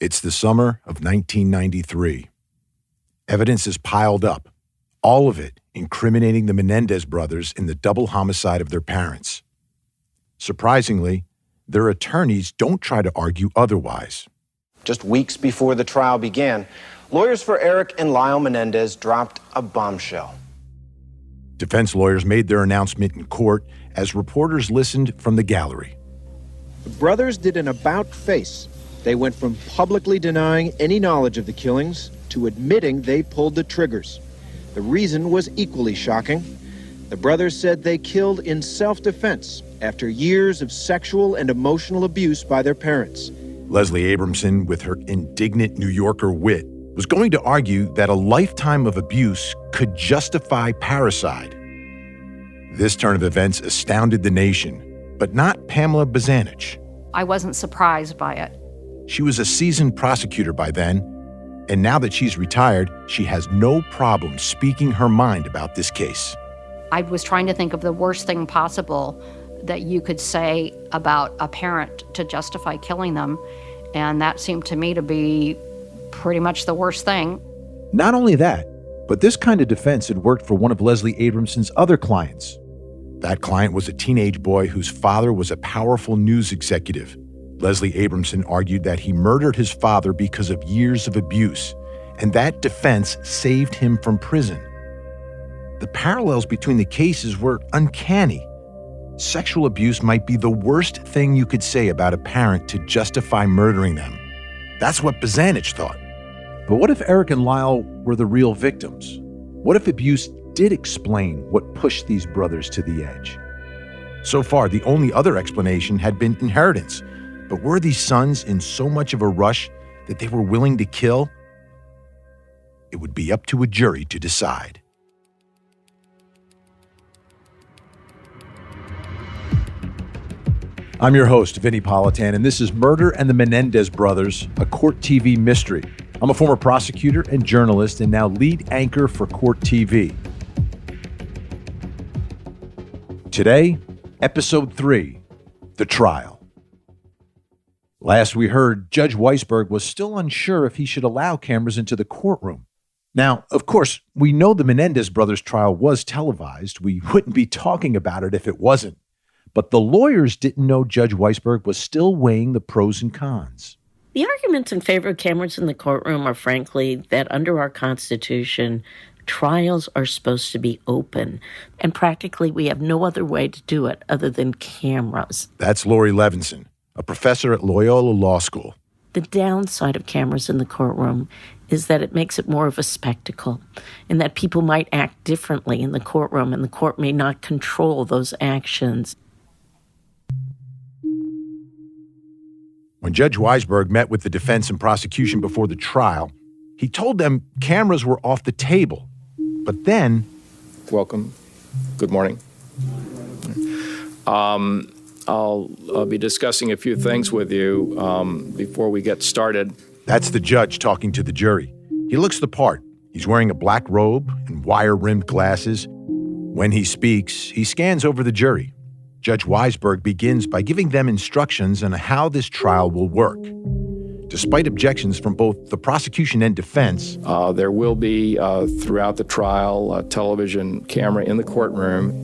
It's the summer of 1993. Evidence is piled up, all of it incriminating the Menendez brothers in the double homicide of their parents. Surprisingly, their attorneys don't try to argue otherwise. Just weeks before the trial began, lawyers for Erik and Lyle Menendez dropped a bombshell. Defense lawyers made their announcement in court as reporters listened from the gallery. The brothers did an about-face. They went from publicly denying any knowledge of the killings to admitting they pulled the triggers. The reason was equally shocking. The brothers said they killed in self-defense after years of sexual and emotional abuse by their parents. Leslie Abramson, with her indignant New Yorker wit, was going to argue that a lifetime of abuse could justify parricide. This turn of events astounded the nation, but not Pamela Bozanich. I wasn't surprised by it. She was a seasoned prosecutor by then, and now that she's retired, she has no problem speaking her mind about this case. I was trying to think of the worst thing possible that you could say about a parent to justify killing them, and that seemed to me to be pretty much the worst thing. Not only that, but this kind of defense had worked for one of Leslie Abramson's other clients. That client was a teenage boy whose father was a powerful news executive. Leslie Abramson argued that he murdered his father because of years of abuse, and that defense saved him from prison. The parallels between the cases were uncanny. Sexual abuse might be the worst thing you could say about a parent to justify murdering them. That's what Bozanich thought. But what if Erik and Lyle were the real victims? What if abuse did explain what pushed these brothers to the edge? So far, the only other explanation had been inheritance. But were these sons in so much of a rush that they were willing to kill? It would be up to a jury to decide. I'm your host, Vinny Politan, and this is Murder and the Menendez Brothers, a Court TV mystery. I'm a former prosecutor and journalist and now lead anchor for Court TV. Today, Episode 3, The Trial. Last we heard, Judge Weisberg was still unsure if he should allow cameras into the courtroom. Now, of course, we know the Menendez brothers' trial was televised. We wouldn't be talking about it if it wasn't. But the lawyers didn't know Judge Weisberg was still weighing the pros and cons. The arguments in favor of cameras in the courtroom are, frankly, that under our Constitution, trials are supposed to be open. And practically, we have no other way to do it other than cameras. That's Lori Levinson, a professor at Loyola Law School. The downside of cameras in the courtroom is that it makes it more of a spectacle, and that people might act differently in the courtroom, and the court may not control those actions. When Judge Weisberg met with the defense and prosecution before the trial, he told them cameras were off the table. But then... Welcome. Good morning. I'll be discussing a few things with you before we get started. That's the judge talking to the jury. He looks the part. He's wearing a black robe and wire-rimmed glasses. When he speaks, he scans over the jury. Judge Weisberg begins by giving them instructions on how this trial will work. Despite objections from both the prosecution and defense, there will be, throughout the trial, a television camera in the courtroom.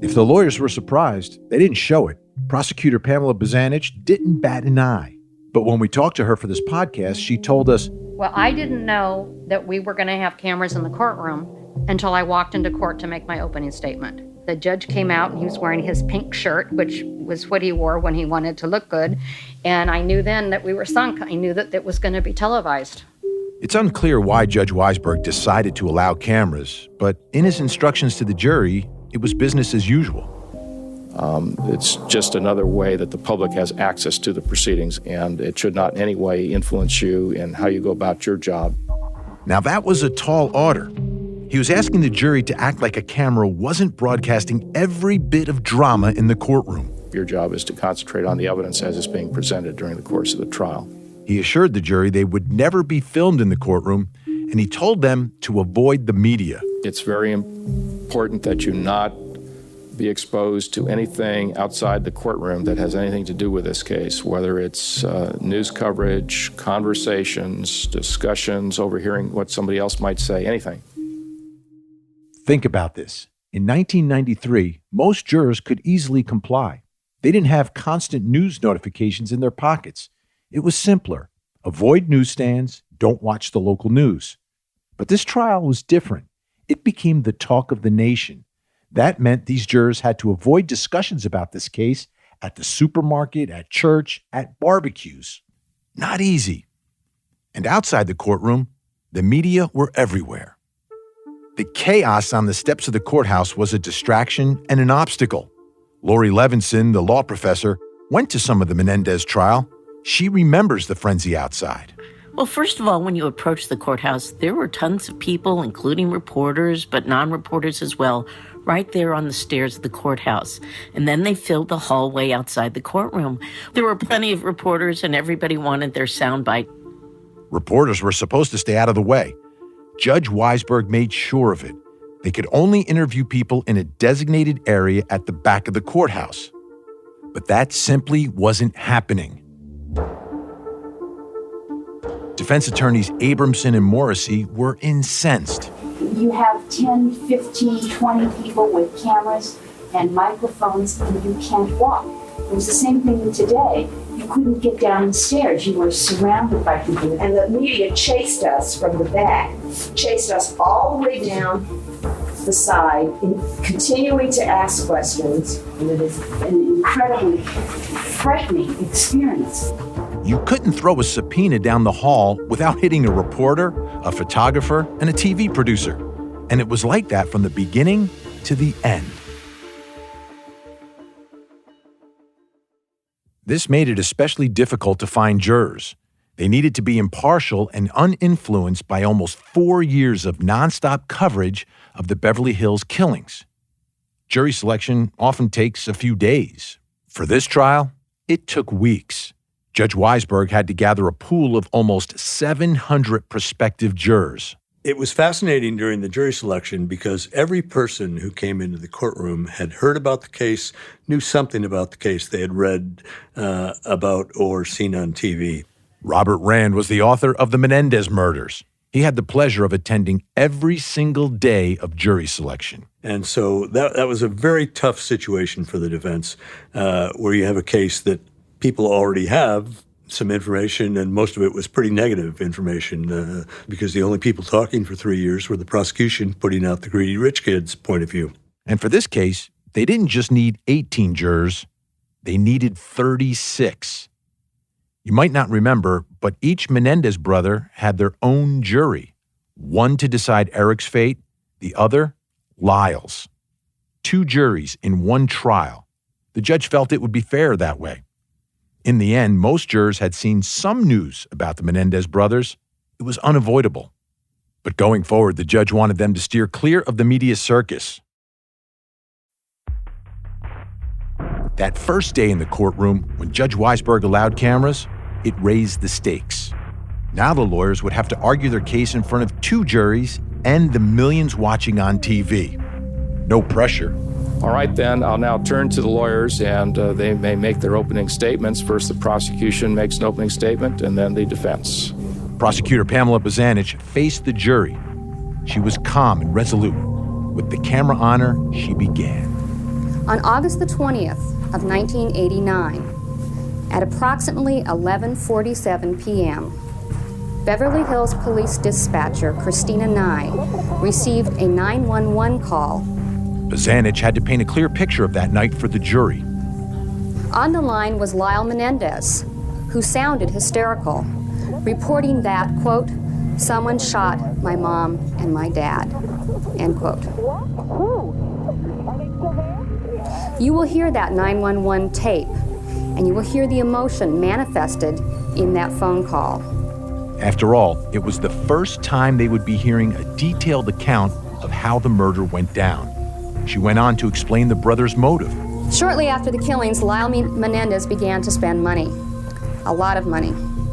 If the lawyers were surprised, they didn't show it. Prosecutor Pamela Bozanich didn't bat an eye. But when we talked to her for this podcast, she told us, Well, I didn't know that we were going to have cameras in the courtroom until I walked into court to make my opening statement. The judge came out and he was wearing his pink shirt, which was what he wore when he wanted to look good. And I knew then that we were sunk. I knew that it was going to be televised. It's unclear why Judge Weisberg decided to allow cameras, but in his instructions to the jury, it was business as usual. It's just another way that the public has access to the proceedings, and it should not in any way influence you in how you go about your job. Now, that was a tall order. He was asking the jury to act like a camera wasn't broadcasting every bit of drama in the courtroom. Your job is to concentrate on the evidence as it's being presented during the course of the trial. He assured the jury they would never be filmed in the courtroom, and he told them to avoid the media. It's very important that you not be exposed to anything outside the courtroom that has anything to do with this case, whether it's news coverage, conversations, discussions, overhearing what somebody else might say, anything. Think about this. In 1993, most jurors could easily comply. They didn't have constant news notifications in their pockets. It was simpler. Avoid newsstands, don't watch the local news. But this trial was different. It became the talk of the nation. That meant these jurors had to avoid discussions about this case at the supermarket, at church, at barbecues. Not easy. And outside the courtroom, the media were everywhere. The chaos on the steps of the courthouse was a distraction and an obstacle. Lori Levinson, the law professor, went to some of the Menendez trial. She remembers the frenzy outside. Well, first of all, when you approached the courthouse, there were tons of people, including reporters, but non-reporters as well, right there on the stairs of the courthouse. And then they filled the hallway outside the courtroom. There were plenty of reporters, and everybody wanted their soundbite. Reporters were supposed to stay out of the way. Judge Weisberg made sure of it. They could only interview people in a designated area at the back of the courthouse. But that simply wasn't happening. Defense attorneys Abramson and Morrissey were incensed. You have 10, 15, 20 people with cameras and microphones, and you can't walk. It was the same thing today. You couldn't get down the stairs. You were surrounded by people. And the media chased us from the back, chased us all the way down the side, continuing to ask questions. And it is an incredibly frightening experience. You couldn't throw a subpoena down the hall without hitting a reporter, a photographer, and a TV producer. And it was like that from the beginning to the end. This made it especially difficult to find jurors. They needed to be impartial and uninfluenced by almost 4 years of nonstop coverage of the Beverly Hills killings. Jury selection often takes a few days. For this trial, it took weeks. Judge Weisberg had to gather a pool of almost 700 prospective jurors. It was fascinating during the jury selection because every person who came into the courtroom had heard about the case, knew something about the case they had read about or seen on TV. Robert Rand was the author of the Menendez murders. He had the pleasure of attending every single day of jury selection. And so that was a very tough situation for the defense, where you have a case that people already have some information, and most of it was pretty negative information because the only people talking for 3 years were the prosecution putting out the greedy rich kids' point of view. And for this case, they didn't just need 18 jurors, they needed 36. You might not remember, but each Menendez brother had their own jury, one to decide Eric's fate, the other, Lyle's. 2 juries in one trial. The judge felt it would be fair that way. In the end, most jurors had seen some news about the Menendez brothers. It was unavoidable. But going forward, the judge wanted them to steer clear of the media circus. That first day in the courtroom, when Judge Weisberg allowed cameras, it raised the stakes. Now the lawyers would have to argue their case in front of 2 juries and the millions watching on TV. No pressure. All right, then, I'll now turn to the lawyers, and they may make their opening statements. First, the prosecution makes an opening statement, and then the defense. Prosecutor Pamela Bozanich faced the jury. She was calm and resolute. With the camera on her, she began. On August the 20th of 1989, at approximately 11:47 p.m., Beverly Hills Police Dispatcher Christina Nye received a 911 call. Bozanich had to paint a clear picture of that night for the jury. On the line was Lyle Menendez, who sounded hysterical, reporting that, quote, "someone shot my mom and my dad," end quote. You will hear that 911 tape, and you will hear the emotion manifested in that phone call. After all, it was the first time they would be hearing a detailed account of how the murder went down. She went on to explain the brothers' motive. Shortly after the killings, Lyle Menendez began to spend money, a lot of money.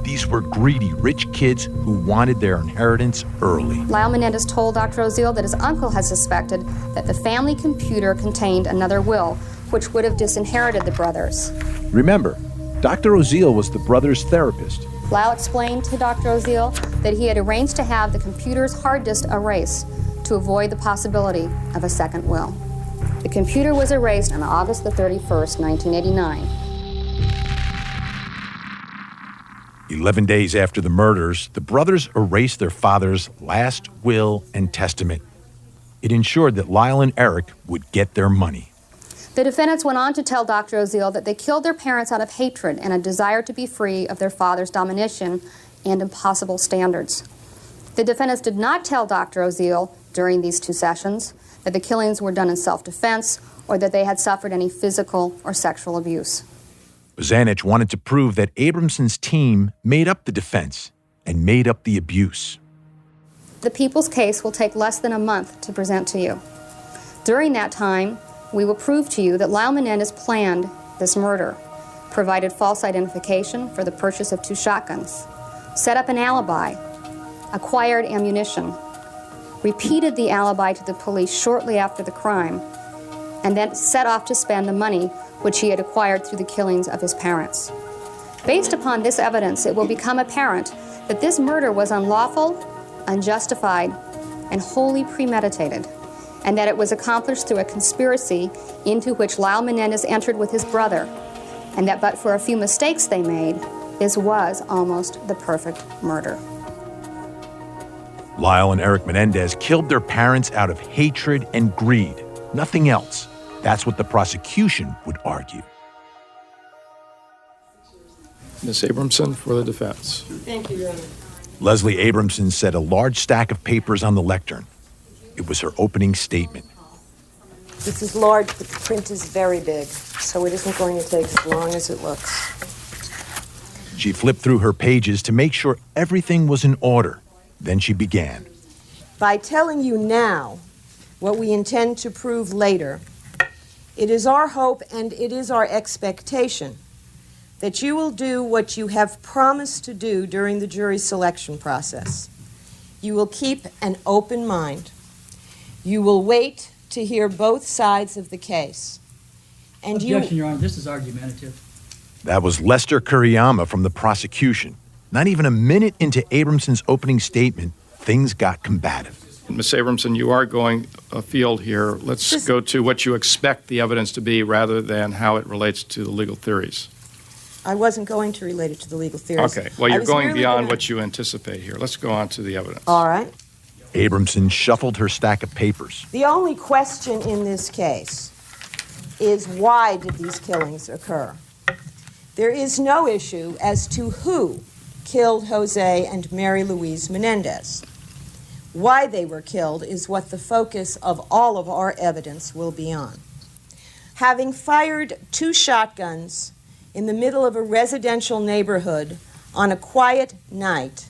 These were greedy, rich kids who wanted their inheritance early. Lyle Menendez told Dr. Oziel that his uncle had suspected that the family computer contained another will, which would have disinherited the brothers. Remember, Dr. Oziel was the brothers' therapist. Lyle explained to Dr. Oziel that he had arranged to have the computer's hard disk erased to avoid the possibility of a second will. The computer was erased on August the 31st, 1989. 11 days after the murders, the brothers erased their father's last will and testament. It ensured that Lyle and Erik would get their money. The defendants went on to tell Dr. Oziel that they killed their parents out of hatred and a desire to be free of their father's domination and impossible standards. The defendants did not tell Dr. Oziel during these 2 sessions that the killings were done in self-defense or that they had suffered any physical or sexual abuse. Bozanich wanted to prove that Abramson's team made up the defense and made up the abuse. The people's case will take less than a month to present to you. During that time, we will prove to you that Lyle Menendez planned this murder, provided false identification for the purchase of 2 shotguns, set up an alibi, acquired ammunition, repeated the alibi to the police shortly after the crime, and then set off to spend the money which he had acquired through the killings of his parents. Based upon this evidence, it will become apparent that this murder was unlawful, unjustified, and wholly premeditated, and that it was accomplished through a conspiracy into which Lyle Menendez entered with his brother, and that but for a few mistakes they made, this was almost the perfect murder. Lyle and Erik Menendez killed their parents out of hatred and greed, nothing else. That's what the prosecution would argue. Ms. Abramson for the defense. Thank you, Your Honor. Leslie Abramson set a large stack of papers on the lectern. It was her opening statement. This is large, but the print is very big, so it isn't going to take as long as it looks. She flipped through her pages to make sure everything was in order. Then she began. By telling you now what we intend to prove later, it is our hope and it is our expectation that you will do what you have promised to do during the jury selection process. You will keep an open mind. You will wait to hear both sides of the case. And Objection, Your Honor. This is argumentative. That was Lester Kuriyama from the prosecution. Not even a minute into Abramson's opening statement, things got combative. Ms. Abramson, you are going afield here. Let's go to what you expect the evidence to be rather than how it relates to the legal theories. I wasn't going to relate it to the legal theories. Okay. Well, you're going beyond what you anticipate here. Let's go on to the evidence. All right. Abramson shuffled her stack of papers. The only question in this case is why did these killings occur? There is no issue as to who killed Jose and Mary Louise Menendez. Why they were killed is what the focus of all of our evidence will be on. Having fired 2 shotguns in the middle of a residential neighborhood on a quiet night,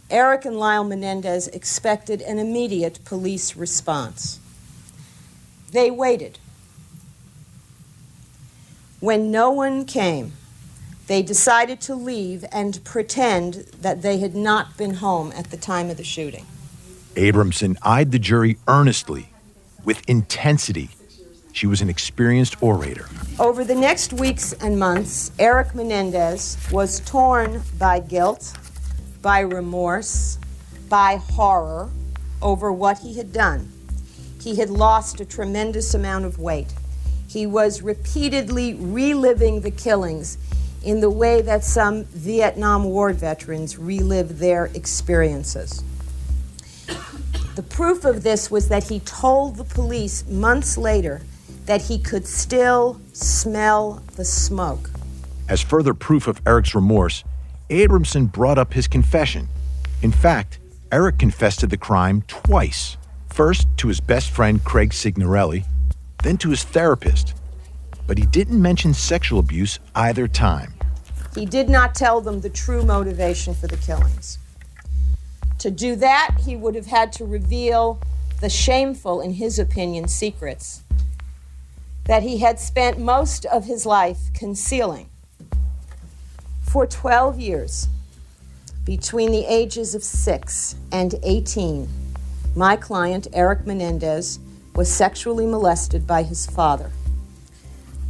Erik and Lyle Menendez expected an immediate police response. They waited. When no one came, they decided to leave and pretend that they had not been home at the time of the shooting. Abramson eyed the jury earnestly, with intensity. She was an experienced orator. Over the next weeks and months, Erik Menendez was torn by guilt, by remorse, by horror over what he had done. He had lost a tremendous amount of weight. He was repeatedly reliving the killings in the way that some Vietnam War veterans relive their experiences. The proof of this was that he told the police months later that he could still smell the smoke. As further proof of Erik's remorse, Abramson brought up his confession. In fact, Erik confessed to the crime twice. First to his best friend Craig Signorelli, then to his therapist. But he didn't mention sexual abuse either time. He did not tell them the true motivation for the killings. To do that, he would have had to reveal the shameful, in his opinion, secrets that he had spent most of his life concealing. For 12 years, Between the ages of 6 and 18, my client, Erik Menendez, was sexually molested by his father.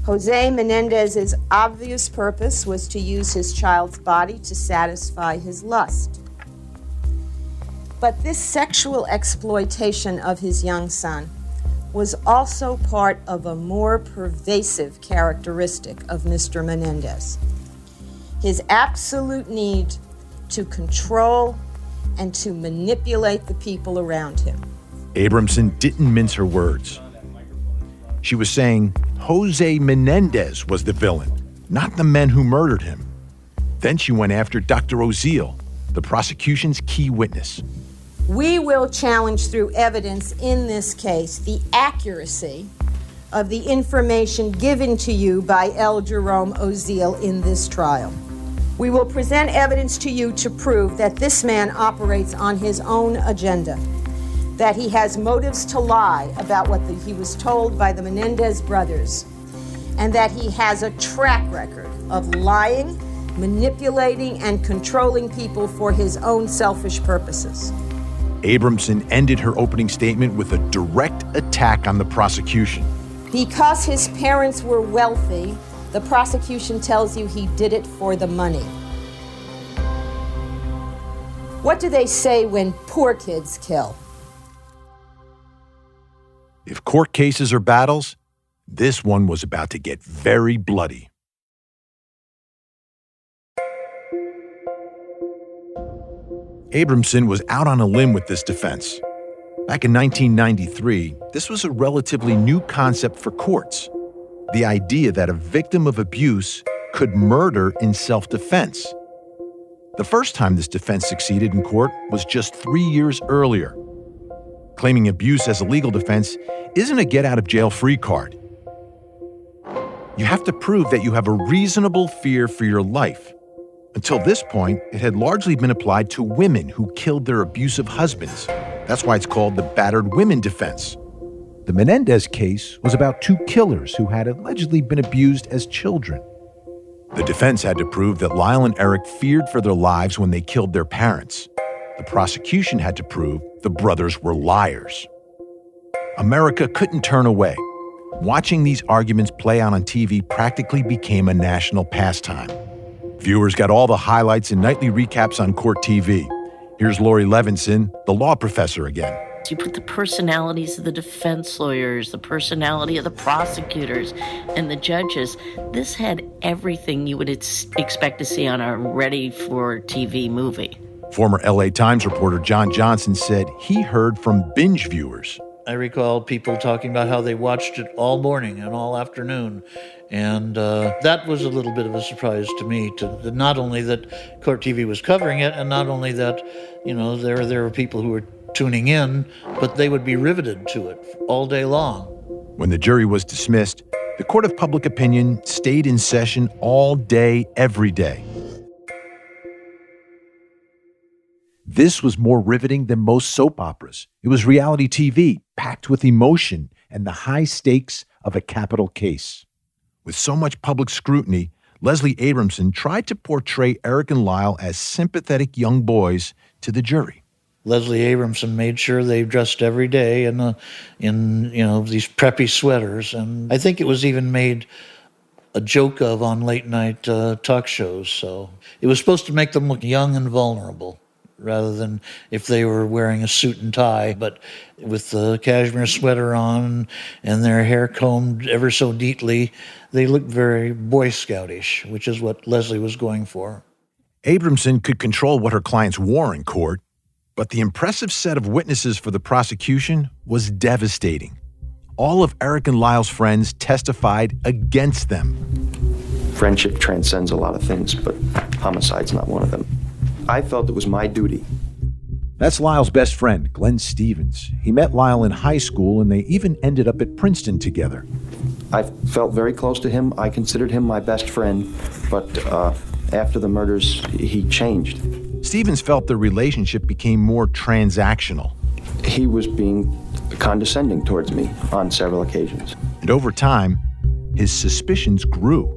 Jose Menendez's obvious purpose was to use his child's body to satisfy his lust. But this sexual exploitation of his young son was also part of a more pervasive characteristic of Mr. Menendez: his absolute need to control and to manipulate the people around him. Abramson didn't mince her words. She was saying Jose Menendez was the villain, not the men who murdered him. Then she went after Dr. Oziel, the prosecution's key witness. We will challenge through evidence in this case the accuracy of the information given to you by L. Jerome Oziel in this trial. We will present evidence to you to prove that this man operates on his own agenda, that he has motives to lie about what he was told by the Menendez brothers, and that he has a track record of lying, manipulating, and controlling people for his own selfish purposes. Abramson ended her opening statement with a direct attack on the prosecution. Because his parents were wealthy, the prosecution tells you he did it for the money. What do they say when poor kids kill? If court cases are battles, this one was about to get very bloody. Abramson was out on a limb with this defense. Back in 1993, this was a relatively new concept for courts: the idea that a victim of abuse could murder in self-defense. The first time this defense succeeded in court was just 3 years earlier. Claiming abuse as a legal defense isn't a get-out-of-jail-free card. You have to prove that you have a reasonable fear for your life. Until this point, it had largely been applied to women who killed their abusive husbands. That's why it's called the battered women defense. The Menendez case was about 2 killers who had allegedly been abused as children. The defense had to prove that Lyle and Erik feared for their lives when they killed their parents. The prosecution had to prove the brothers were liars. America couldn't turn away. Watching these arguments play out on TV practically became a national pastime. Viewers got all the highlights and nightly recaps on court TV. Here's Lori Levinson, the law professor again. You put the personalities of the defense lawyers, the personality of the prosecutors, and the judges. This had everything you would expect to see on a ready-for-TV movie. Former LA Times reporter John Johnson said he heard from binge viewers. I recall people talking about how they watched it all morning and all afternoon. And that was a little bit of a surprise to me, to not only that Court TV was covering it, and not only that, there were people who were tuning in, but they would be riveted to it all day long. When the jury was dismissed, the Court of Public Opinion stayed in session all day, every day. This was more riveting than most soap operas. It was reality TV, packed with emotion and the high stakes of a capital case. With so much public scrutiny, Leslie Abramson tried to portray Erik and Lyle as sympathetic young boys to the jury. Leslie Abramson made sure they dressed every day in these preppy sweaters, and I think it was even made a joke of on late night talk shows. So it was supposed to make them look young and vulnerable, rather than if they were wearing a suit and tie, but with the cashmere sweater on and their hair combed ever so neatly, they looked very Boy Scoutish, which is what Leslie was going for. Abramson could control what her clients wore in court, but the impressive set of witnesses for the prosecution was devastating. All of Erik and Lyle's friends testified against them. Friendship transcends a lot of things, but homicide's not one of them. I felt it was my duty. That's Lyle's best friend, Glenn Stevens. He met Lyle in high school, and they even ended up at Princeton together. I felt very close to him. I considered him my best friend, but after the murders, he changed. Stevens felt their relationship became more transactional. He was being condescending towards me on several occasions. And over time, his suspicions grew.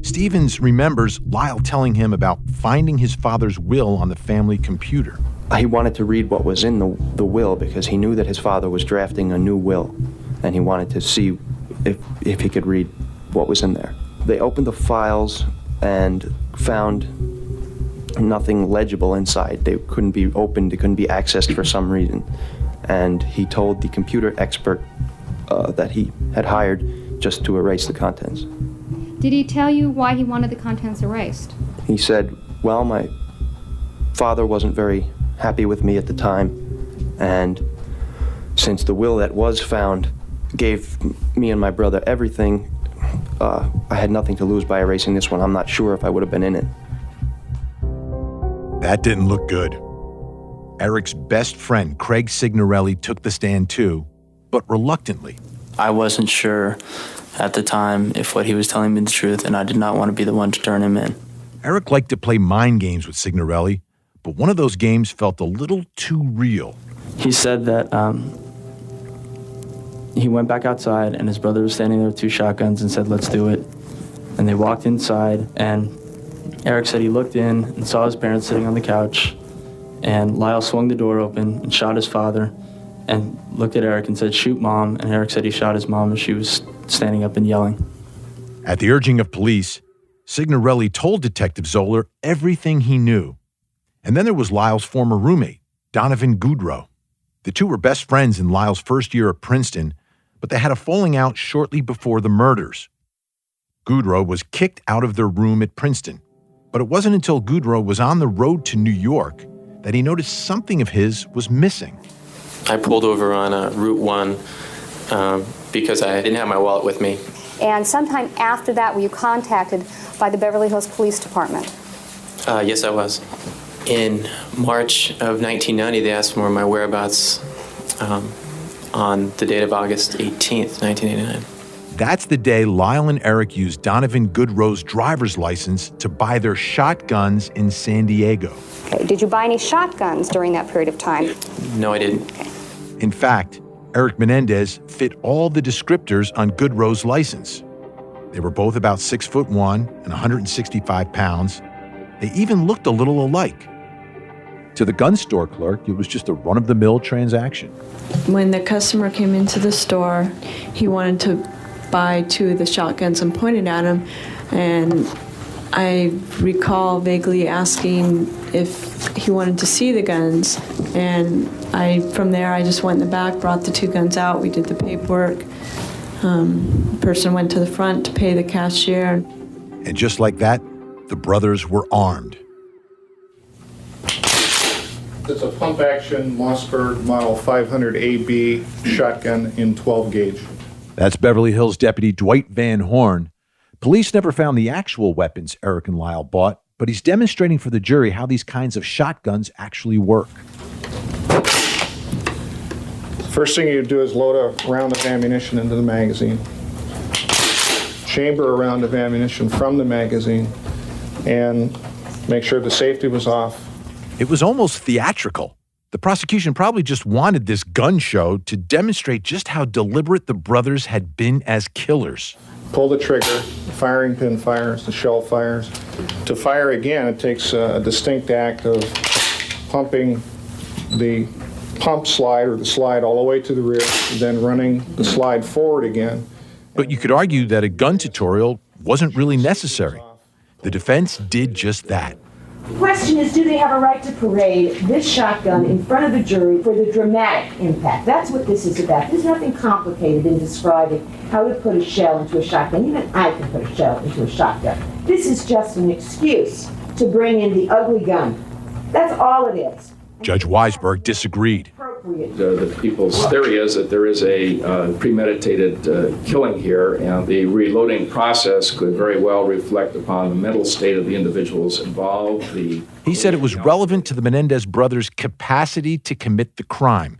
Stevens remembers Lyle telling him about finding his father's will on the family computer. He wanted to read what was in the will because he knew that his father was drafting a new will, and he wanted to see if he could read what was in there. They opened the files and found nothing legible inside. They couldn't be opened, they couldn't be accessed for some reason. And he told the computer expert that he had hired just to erase the contents. Did he tell you why he wanted the contents erased? He said, well, my father wasn't very happy with me at the time, and since the will that was found gave me and my brother everything, I had nothing to lose by erasing this one. I'm not sure if I would have been in it. That didn't look good. Eric's best friend, Craig Signorelli, took the stand too, but reluctantly. I wasn't sure at the time if what he was telling me the truth, and I did not want to be the one to turn him in. Eric liked to play mind games with Signorelli, but one of those games felt a little too real. He said that he went back outside and his brother was standing there with 2 shotguns and said, let's do it. And they walked inside, and Eric said he looked in and saw his parents sitting on the couch, and Lyle swung the door open and shot his father and looked at Eric and said, shoot mom, and Eric said he shot his mom and she was standing up and yelling. At the urging of police, Signorelli told Detective Zoller everything he knew. And then there was Lyle's former roommate, Donovan Goodrow. The two were best friends in Lyle's first year at Princeton, but they had a falling out shortly before the murders. Goodrow was kicked out of their room at Princeton, but it wasn't until Goodrow was on the road to New York that he noticed something of his was missing. I pulled over on Route 1 because I didn't have my wallet with me. And sometime after that, were you contacted by the Beverly Hills Police Department? Yes, I was. In March of 1990, they asked for my whereabouts on the date of August 18th, 1989. That's the day Lyle and Eric used Donovan Goodrow's driver's license to buy their shotguns in San Diego. Okay. Did you buy any shotguns during that period of time? No, I didn't. Okay. In fact, Eric Menendez fit all the descriptors on Goodrow's license. They were both about 6'1" and 165 pounds. They even looked a little alike. To the gun store clerk, it was just a run-of-the-mill transaction. When the customer came into the store, he wanted to buy 2 of the shotguns and pointed at him, and I recall vaguely asking if he wanted to see the guns, and from there I just went in the back, brought the 2 guns out, we did the paperwork. The person went to the front to pay the cashier. And just like that, the brothers were armed. It's a pump-action Mossberg Model 500 AB shotgun in 12 gauge. That's Beverly Hills Deputy Dwight Van Horn. Police never found the actual weapons Eric and Lyle bought, but he's demonstrating for the jury how these kinds of shotguns actually work. First thing you do is load a round of ammunition into the magazine. Chamber a round of ammunition from the magazine and make sure the safety was off. It was almost theatrical. The prosecution probably just wanted this gun show to demonstrate just how deliberate the brothers had been as killers. Pull the trigger, the firing pin fires, the shell fires. To fire again, it takes a distinct act of pumping the pump slide or the slide all the way to the rear, then running the slide forward again. But you could argue that a gun tutorial wasn't really necessary. The defense did just that. The question is, do they have a right to parade this shotgun in front of the jury for the dramatic impact? That's what this is about. There's nothing complicated in describing how to put a shell into a shotgun. Even I can put a shell into a shotgun. This is just an excuse to bring in the ugly gun. That's all it is. Judge Weisberg disagreed. The people's theory is that there is a premeditated killing here, and the reloading process could very well reflect upon the mental state of the individuals involved. He said it was relevant to the Menendez brothers' capacity to commit the crime.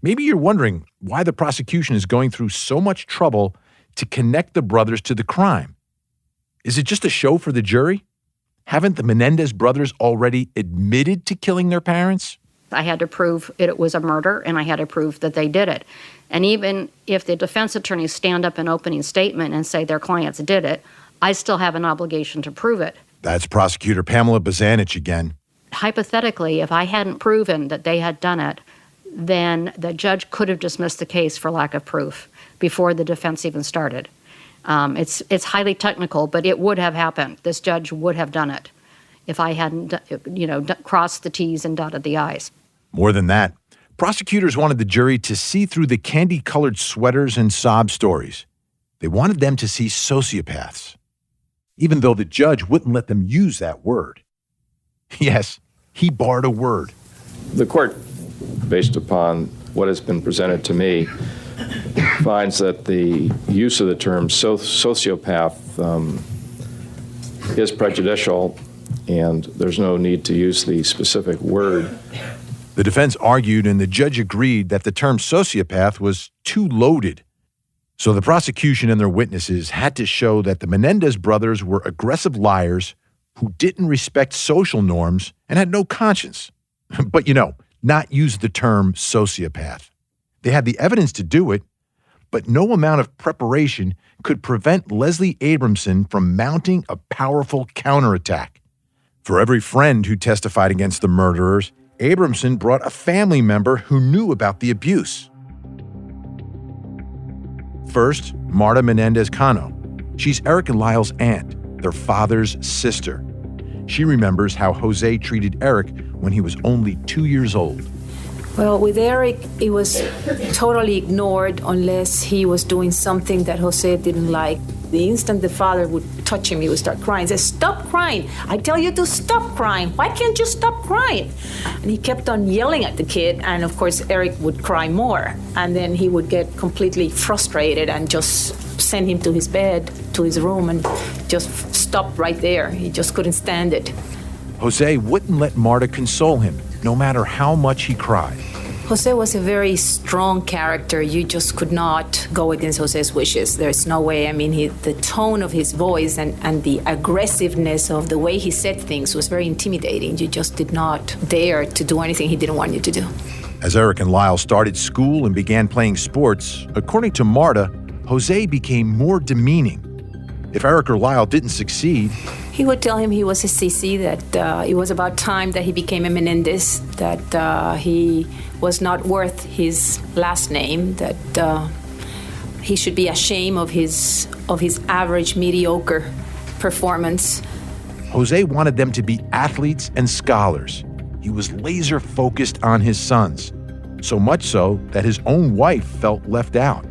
Maybe you're wondering why the prosecution is going through so much trouble to connect the brothers to the crime. Is it just a show for the jury? Haven't the Menendez brothers already admitted to killing their parents? I had to prove it was a murder, and I had to prove that they did it. And even if the defense attorneys stand up in opening statement and say their clients did it, I still have an obligation to prove it. That's Prosecutor Pamela Bazanich again. Hypothetically, if I hadn't proven that they had done it, then the judge could have dismissed the case for lack of proof before the defense even started. It's highly technical, but it would have happened. This judge would have done it if I hadn't, crossed the T's and dotted the I's. More than that, prosecutors wanted the jury to see through the candy-colored sweaters and sob stories. They wanted them to see sociopaths, even though the judge wouldn't let them use that word. Yes, he barred a word. The court, based upon what has been presented to me, finds that the use of the term sociopath is prejudicial, and there's no need to use the specific word. The defense argued, and the judge agreed that the term sociopath was too loaded. So the prosecution and their witnesses had to show that the Menendez brothers were aggressive liars who didn't respect social norms and had no conscience. But, not use the term sociopath. They had the evidence to do it, but no amount of preparation could prevent Leslie Abramson from mounting a powerful counterattack. For every friend who testified against the murderers, Abramson brought a family member who knew about the abuse. First, Marta Menendez Cano. She's Erik and Lyle's aunt, their father's sister. She remembers how Jose treated Erik when he was only 2 years old. Well, with Erik, it was totally ignored unless he was doing something that Jose didn't like. The instant the father would touch him, he would start crying. He said, "Stop crying. I tell you to stop crying. Why can't you stop crying?" And he kept on yelling at the kid, and of course, Erik would cry more. And then he would get completely frustrated and just send him to his bed, to his room, and just stop right there. He just couldn't stand it. Jose wouldn't let Marta console him, no matter how much he cried. Jose was a very strong character. You just could not go against Jose's wishes. There's no way. I mean, the tone of his voice and the aggressiveness of the way he said things was very intimidating. You just did not dare to do anything he didn't want you to do. As Erik and Lyle started school and began playing sports, according to Marta, Jose became more demeaning. If Erik or Lyle didn't succeed, he would tell him he was a sissy, that it was about time that he became a Menendez, that he was not worth his last name, that he should be ashamed of his average, mediocre performance. Jose wanted them to be athletes and scholars. He was laser focused on his sons, so much so that his own wife felt left out.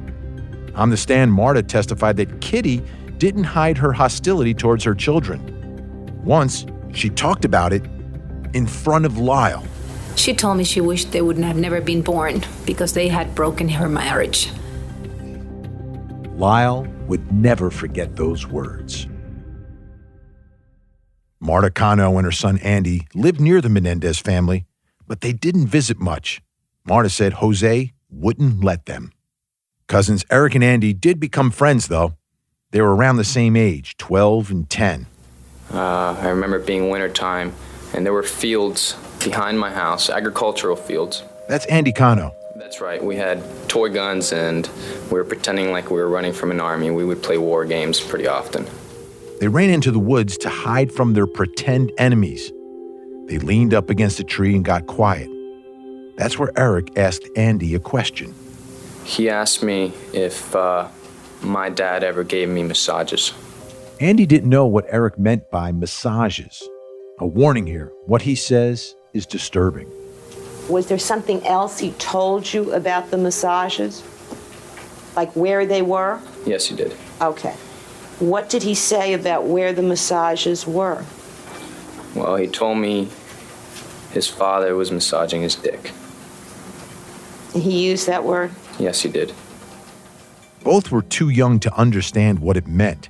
On the stand, Marta testified that Kitty didn't hide her hostility towards her children. Once, she talked about it in front of Lyle. She told me she wished they would have never been born because they had broken her marriage. Lyle would never forget those words. Marta Cano and her son Andy lived near the Menendez family, but they didn't visit much. Marta said Jose wouldn't let them. Cousins Erik and Andy did become friends, though. They were around the same age, 12 and 10. I remember it being wintertime, and there were fields behind my house, agricultural fields. That's Andy Cano. That's right. We had toy guns, and we were pretending like we were running from an army. We would play war games pretty often. They ran into the woods to hide from their pretend enemies. They leaned up against a tree and got quiet. That's where Erik asked Andy a question. He asked me if my dad ever gave me massages. Andy didn't know what Erik meant by massages. A warning here, what he says is disturbing. Was there something else he told you about the massages? Like where they were? Yes, he did. Okay. What did he say about where the massages were? Well, he told me his father was massaging his dick. He used that word? Yes, he did. Both were too young to understand what it meant.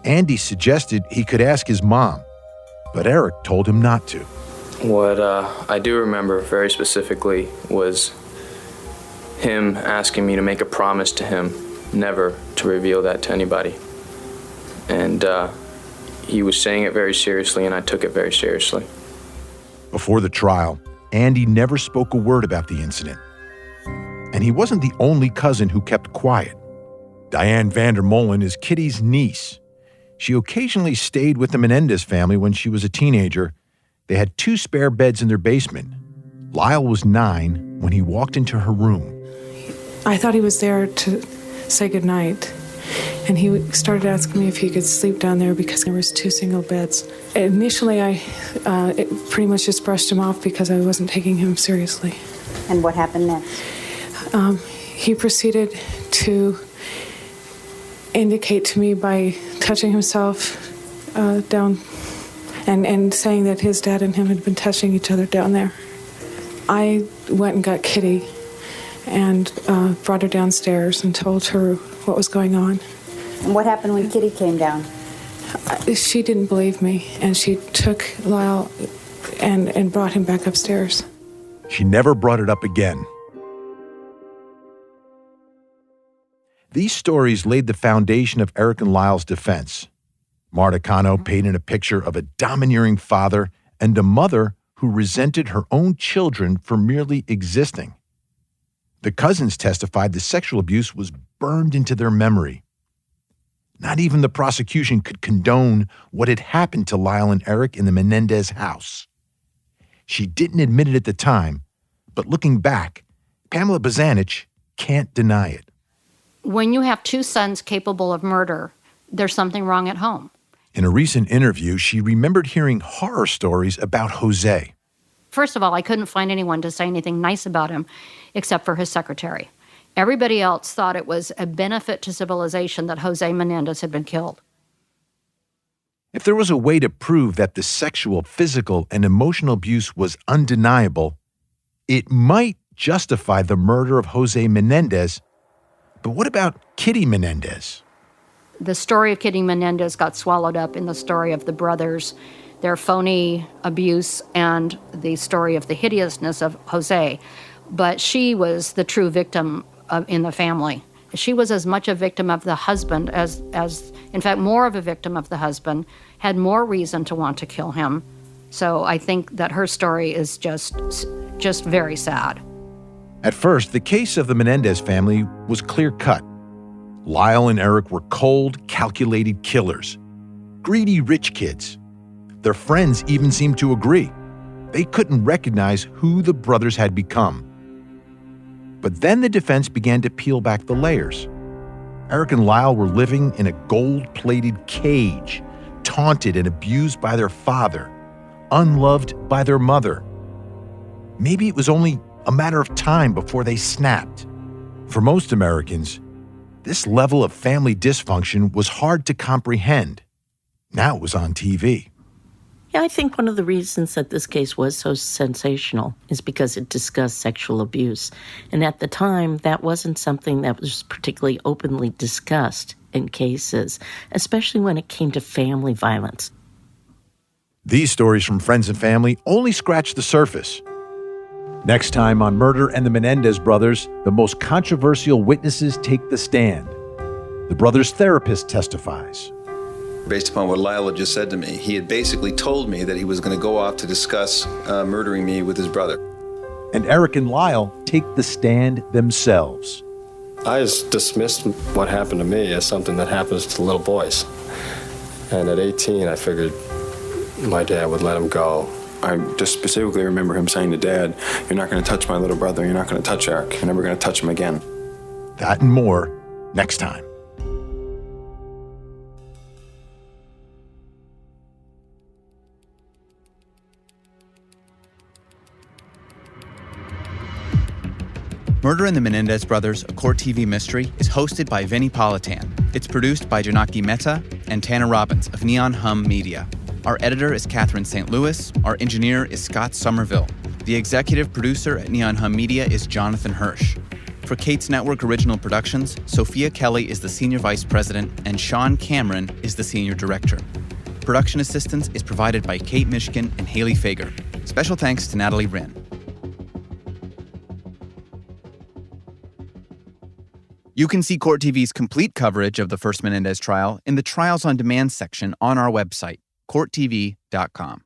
Andy suggested he could ask his mom, but Erik told him not to. What I do remember very specifically was him asking me to make a promise to him never to reveal that to anybody. And he was saying it very seriously, and I took it very seriously. Before the trial, Andy never spoke a word about the incident. And he wasn't the only cousin who kept quiet. Diane Vandermolen is Kitty's niece. She occasionally stayed with the Menendez family when she was a teenager. They had 2 spare beds in their basement. Lyle was 9 when he walked into her room. I thought he was there to say goodnight, and he started asking me if he could sleep down there because there was 2 single beds. Initially, I pretty much just brushed him off because I wasn't taking him seriously. And what happened next? He proceeded to indicate to me by touching himself down and saying that his dad and him had been touching each other down there. I went and got Kitty and brought her downstairs and told her what was going on. And what happened when Kitty came down? She didn't believe me, and she took Lyle and brought him back upstairs. She never brought it up again. These stories laid the foundation of Erik and Lyle's defense. Marta Cano painted a picture of a domineering father and a mother who resented her own children for merely existing. The cousins testified the sexual abuse was burned into their memory. Not even the prosecution could condone what had happened to Lyle and Erik in the Menendez house. She didn't admit it at the time, but looking back, Pamela Bozanich can't deny it. When you have 2 sons capable of murder, there's something wrong at home. In a recent interview, she remembered hearing horror stories about Jose. First of all, I couldn't find anyone to say anything nice about him except for his secretary. Everybody else thought it was a benefit to civilization that Jose Menendez had been killed. If there was a way to prove that the sexual, physical, and emotional abuse was undeniable, it might justify the murder of Jose Menendez. But what about Kitty Menendez? The story of Kitty Menendez got swallowed up in the story of the brothers, their phony abuse, and the story of the hideousness of Jose. But she was the true victim in the family. She was as much a victim of the husband as in fact, more of a victim of the husband, had more reason to want to kill him. So I think that her story is just very sad. At first, the case of the Menendez family was clear-cut. Lyle and Erik were cold, calculated killers. Greedy rich kids. Their friends even seemed to agree. They couldn't recognize who the brothers had become. But then the defense began to peel back the layers. Erik and Lyle were living in a gold-plated cage, taunted and abused by their father, unloved by their mother. Maybe it was only a matter of time before they snapped. For most Americans, this level of family dysfunction was hard to comprehend. Now it was on TV. Yeah, I think one of the reasons that this case was so sensational is because it discussed sexual abuse. And at the time, that wasn't something that was particularly openly discussed in cases, especially when it came to family violence. These stories from friends and family only scratched the surface. Next time on Murder and the Menendez Brothers, the most controversial witnesses take the stand. The brothers' therapist testifies. Based upon what Lyle had just said to me, he had basically told me that he was going to go off to discuss murdering me with his brother. And Erik and Lyle take the stand themselves. I just dismissed what happened to me as something that happens to little boys. And at 18, I figured my dad would let him go. I just specifically remember him saying to Dad, "You're not going to touch my little brother. You're not going to touch Erik. You're never going to touch him again." That and more next time. Murder and the Menendez Brothers, a Court TV mystery, is hosted by Vinny Politan. It's produced by Janaki Mehta and Tana Robbins of Neon Hum Media. Our editor is Catherine St. Louis. Our engineer is Scott Somerville. The executive producer at Neon Hum Media is Jonathan Hirsch. For Kate's Network Original Productions, Sophia Kelly is the Senior Vice President and Sean Cameron is the Senior Director. Production assistance is provided by Kate Mishkin and Haley Fager. Special thanks to Natalie Wren. You can see Court TV's complete coverage of the first Menendez trial in the Trials on Demand section on our website, courttv.com.